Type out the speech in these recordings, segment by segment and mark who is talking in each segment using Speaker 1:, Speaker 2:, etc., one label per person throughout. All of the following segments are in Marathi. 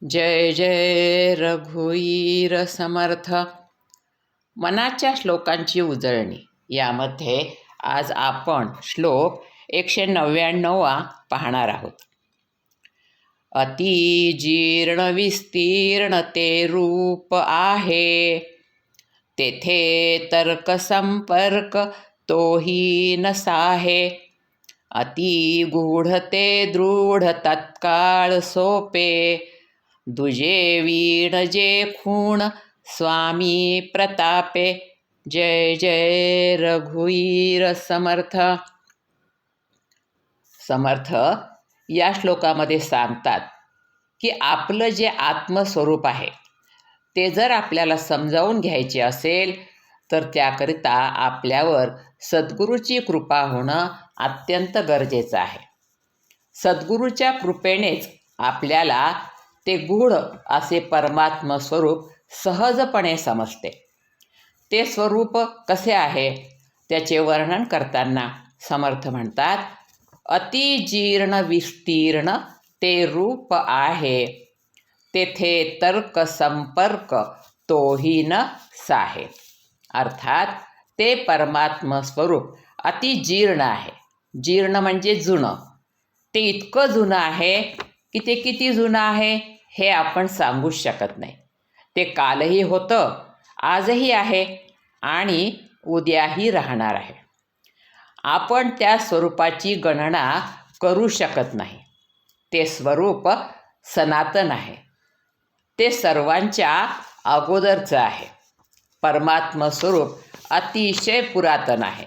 Speaker 1: जय जय रघुवीर समर्थ. मनाच्या श्लोकांची उजळणी यामध्ये आज आपण श्लोक 199 पाहणार आहोत. अति जीर्ण विस्तीर्ण ते रूप आहे, तेथे तर्क संपर्क तोही नसाहे. अति गूढ ते दृढ तत्काळ सोपे, दुजे वीण जे खूण स्वामी प्रतापे. जय जय रघुवीर समर्थ. समर्थ या श्लोकामध्ये सांगतात की आपलं जे आत्मस्वरूप आहे ते जर आपल्याला समजावून घ्यायचे असेल तर त्याकरिता आपल्यावर सद्गुरूची कृपा होणं अत्यंत गरजेचं आहे. सद्गुरूच्या कृपेनेच आपल्याला ते गूढ असे परमात्म स्वरूप सहजपणे समजते. ते स्वरूप कसे आहे त्याचे वर्णन करताना समर्थ म्हणतात, अति जीर्ण विस्तीर्ण ते रूप आहे, तेथे तर्क संपर्क तोही न साहे. अर्थात ते परमात्म स्वरूप अति जीर्ण आहे. जीर्ण म्हणजे जुनं. ते इतकं जुनं आहे की ते किती जुनं आहे हे आपण सांगूच शकत नाही. ते कालही होतं, आजही आहे आणि उद्याही राहणार आहे. आपण त्या स्वरूपाची गणना करू शकत नाही. ते स्वरूप सनातन आहे. ते सर्वांच्या अगोदरचं आहे. परमात्म स्वरूप अतिशय पुरातन आहे.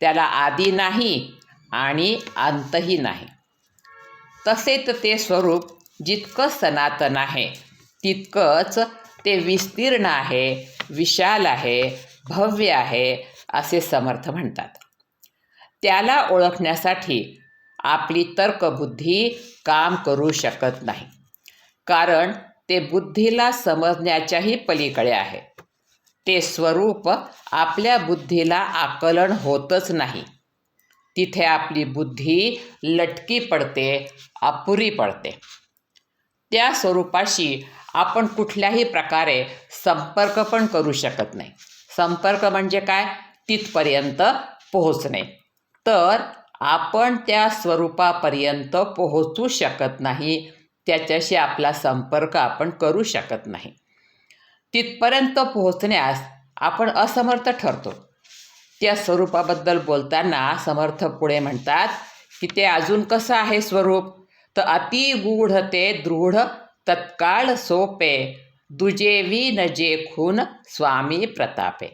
Speaker 1: त्याला आदी नाही आणि अंतही नाही. तसेच ते स्वरूप जितकं सनातन आहे तितकंच ते विस्तीर्ण आहे, विशाल आहे, भव्य आहे असे समर्थ म्हणतात. त्याला ओळखण्यासाठी आपली तर्कबुद्धी काम करू शकत नाही, कारण ते बुद्धीला समजण्याच्याही पलीकडे आहे. ते स्वरूप आपल्या बुद्धीला आकलन होतच नाही. तिथे आपली बुद्धी लटकी पडते, अपुरी पडते. त्या स्वरूपाशी आपण कुठल्याही प्रकारे संपर्क पण करू शकत नाही. संपर्क म्हणजे काय? तिथपर्यंत पोहोचणे. तर आपण त्या स्वरूपापर्यंत पोहोचू शकत नाही. त्याच्याशी आपला संपर्क आपण करू शकत नाही. तिथपर्यंत पोहोचण्यास आपण असमर्थ ठरतो. त्या स्वरूपाबद्दल बोलताना समर्थ पुढे म्हणतात की ते अजून कसं आहे स्वरूप? तर अति गूढ ते दृढ तत्काळ सोपे, दुजे वीण जे खून स्वामी प्रतापे.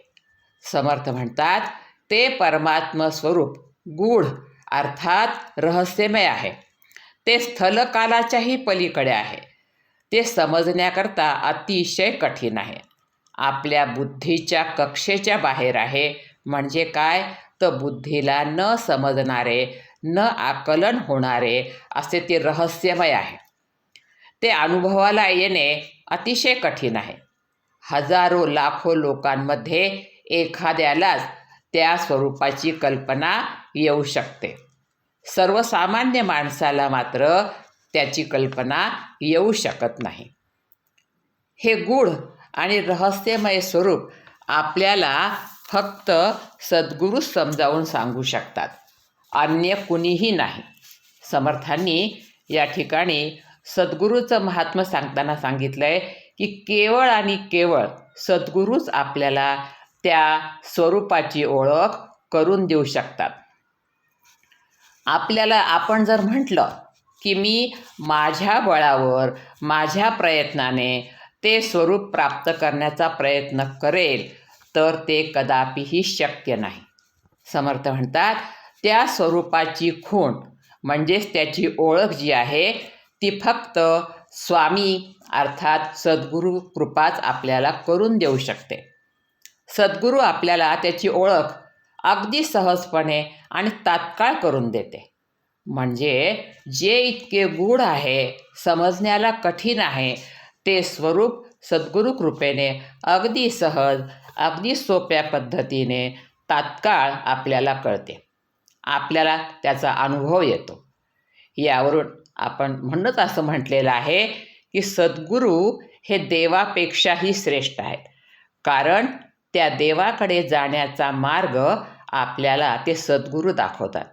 Speaker 1: समर्थ म्हणतात ते परमात्म स्वरूप गूढ अर्थात रहस्यमय आहे. ते स्थलकालाच्याही पलीकडे आहे. ते समजण्याकरता अतिशय कठीण आहे. आपल्या बुद्धीच्या कक्षेच्या बाहेर आहे. म्हणजे काय? तर बुद्धीला न समजणारे, न आकलन होणारे असे ते रहस्यमय आहे. ते अनुभवाला येणे अतिशय कठीण आहे. हजारो लाखो लोकांमध्ये एखाद्यालाच त्या स्वरूपाची कल्पना येऊ शकते. सर्वसामान्य माणसाला मात्र त्याची कल्पना येऊ शकत नाही. हे गूढ आणि रहस्यमय स्वरूप आपल्याला फक्त सद्गुरूच समजावून सांगू शकतात, अन्य कुणीही नाही. समर्थांनी या ठिकाणी सद्गुरूचं महात्म्य सांगताना सांगितलं आहे की केवळ आणि केवळ सद्गुरूच आपल्याला त्या स्वरूपाची ओळख करून देऊ शकतात. आपण जर म्हटलं की मी माझ्या बळावर, माझ्या प्रयत्नाने ते स्वरूप प्राप्त करण्याचा प्रयत्न करेल तर ते कदापिही शक्य नाही. समर्थ म्हणतात त्या स्वरूपाची खूण म्हणजेच त्याची ओळख जी आहे ती फक्त स्वामी अर्थात सद्गुरू कृपाच आपल्याला करून देऊ शकते. सद्गुरू आपल्याला त्याची ओळख अगदी सहजपणे आणि तात्काळ करून देते. म्हणजे जे इतके गूढ आहे, समजण्याला कठीण आहे, ते स्वरूप सद्गुरू कृपेने अगदी सहज, अगदी सोप्या पद्धतीने तात्काळ आपल्याला कळते. आपल्याला त्याचा अनुभव येतो. यावरून आपण म्हणूनच असं म्हटलेलं आहे की सद्गुरू हे देवापेक्षाही श्रेष्ठ आहेत. कारण त्या देवाकडे जाण्याचा मार्ग आपल्याला ते सद्गुरू दाखवतात.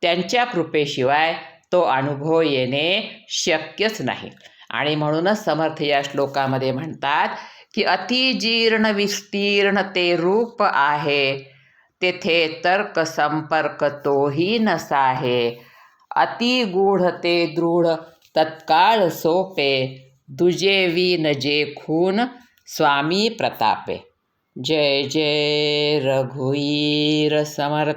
Speaker 1: त्यांच्या कृपेशिवाय तो अनुभव येणे शक्यच नाही. आणि म्हणूनच समर्थ या श्लोकामध्ये म्हणतात की अतिजीर्ण विस्तीर्ण ते रूप आहे, तेथे तर्क संपर्क तोही नसाहे. अतिगूढ ते दृढ तत्काळ सोपे, दुजे विन जे खून स्वामी प्रतापे. जय जय रघुवीर समर्थ.